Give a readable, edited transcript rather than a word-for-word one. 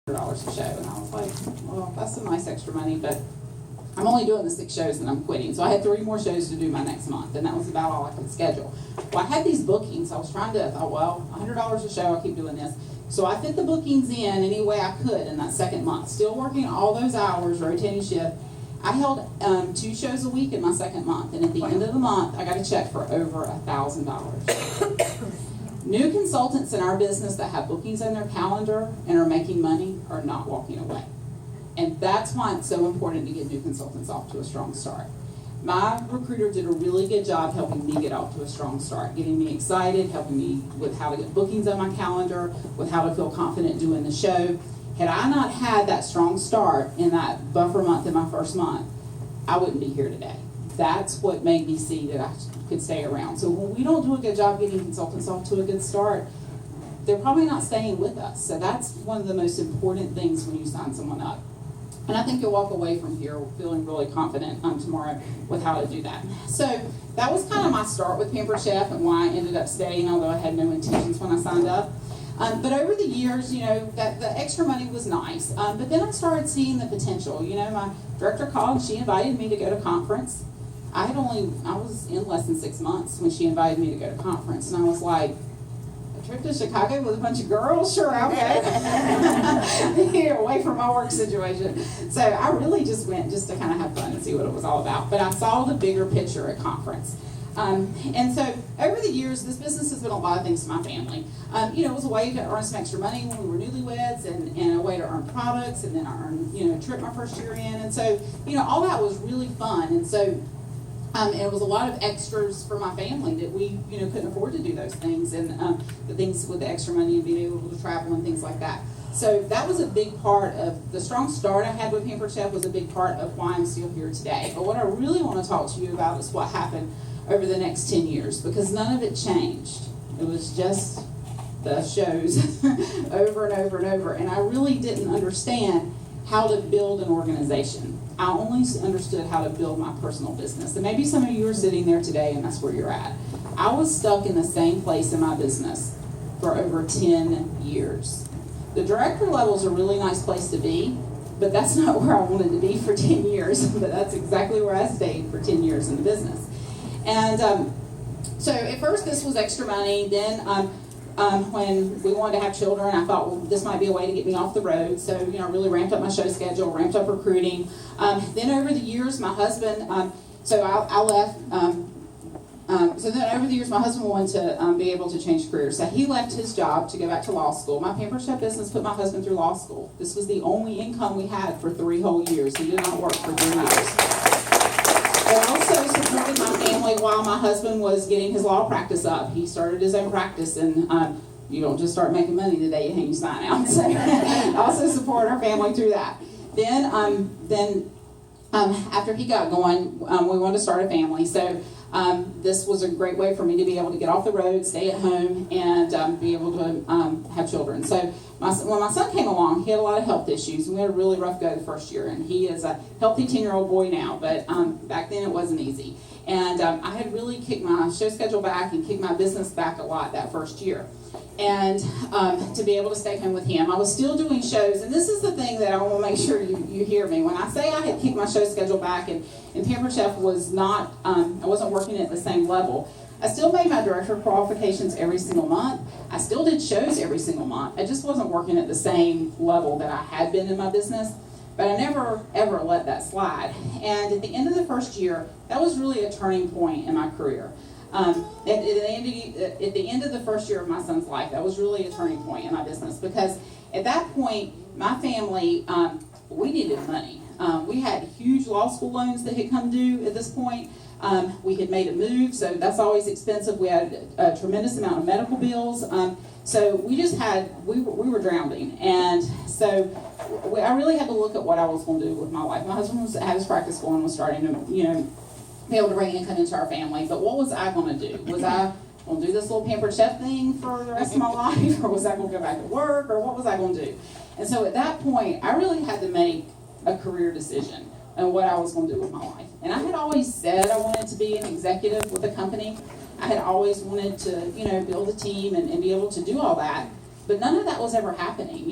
$100 a show, and I was like, well, that's some nice extra money, but I'm only doing the 6 shows and I'm quitting. So I had 3 more shows to do my next month, and that was about all I could schedule. Well, I had these bookings. I thought, well, $100 a show, I'll keep doing this. So I fit the bookings in any way I could in that second month, still working all those hours, rotating shift. I held 2 shows a week in my second month, and at the end of the month, I got a check for over $1,000. New consultants in our business that have bookings on their calendar and are making money are not walking away. And that's why it's so important to get new consultants off to a strong start. My recruiter did a really good job helping me get off to a strong start, getting me excited, helping me with how to get bookings on my calendar, with how to feel confident doing the show. Had I not had that strong start in that buffer month in my first month, I wouldn't be here today. That's what made me see that I could stay around. So when we don't do a good job getting consultants off to a good start, they're probably not staying with us. So that's one of the most important things when you sign someone up. And I think you'll walk away from here feeling really confident tomorrow with how to do that. So that was kind of my start with Pampered Chef and why I ended up staying, although I had no intentions when I signed up. But over the years, that the extra money was nice. But then I started seeing the potential. My director called, she invited me to go to conference. I was in less than 6 months when she invited me to go to conference. And I was like, a trip to Chicago with a bunch of girls? Sure, I'll go. Away from my work situation. So I really just went just to kind of have fun and see what it was all about. But I saw the bigger picture at conference. And so over the years, this business has been a lot of things to my family. It was a way to earn some extra money when we were newlyweds, and a way to earn products, and then I earned, a trip my first year in. And so, all that was really fun. And so, it was a lot of extras for my family that we, couldn't afford to do those things, and the things with the extra money and being able to travel and things like that. So that was a big part of the strong start I had with Pampered Chef, was a big part of why I'm still here today. But what I really want to talk to you about is what happened over the next 10 years, because none of it changed. It was just the shows over and over and over. And I really didn't understand how to build an organization. I only understood how to build my personal business. And maybe some of you are sitting there today and that's where you're at. I was stuck in the same place in my business for over 10 years. The director level is a really nice place to be, but that's not where I wanted to be for 10 years. But that's exactly where I stayed for 10 years in the business. And so at first this was extra money. Then when we wanted to have children, I thought, well, this might be a way to get me off the road. So, I really ramped up my show schedule, ramped up recruiting. Then over the years, my husband, so I left. So then over the years, my husband wanted to be able to change careers. So he left his job to go back to law school. My Pampered Chef business put my husband through law school. This was the only income we had for 3 whole years. He did not work for 3 years. I also supported my family while my husband was getting his law practice up. He started his own practice, and you don't just start making money the day you hang your sign out. So I also support our family through that. Then after he got going, we wanted to start a family. So this was a great way for me to be able to get off the road, stay at home, and be able to have children. So when my son came along, he had a lot of health issues, and we had a really rough go the first year. And he is a healthy 10-year-old boy now, but back then it wasn't easy. And I had really kicked my show schedule back and kicked my business back a lot that first year. And to be able to stay home with him, I was still doing shows. And this is the thing that I want to make sure you hear me. When I say I had kicked my show schedule back and Pampered Chef was not, I wasn't working at the same level, I still made my director qualifications every single month. I still did shows every single month. I just wasn't working at the same level that I had been in my business. But I never, ever let that slide. And at the end of the first year, that was really a turning point in my career. At the end of the first year of my son's life, that was really a turning point in my business, because at that point, my family, we needed money. We had huge law school loans that had come due at this point. We had made a move, so that's always expensive. We had a tremendous amount of medical bills. So we just we were drowning. And so I really had to look at what I was going to do with my life. My husband had his practice going, was starting to, be able to bring income into our family. But what was I going to do? Was I going to do this little Pampered Chef thing for the rest of my life? Or was I going to go back to work? Or what was I going to do? And so at that point, I really had to make a career decision on what I was going to do with my life. And I had always said I wanted to be an executive with a company. I had always wanted to, build a team and be able to do all that. But none of that was ever happening.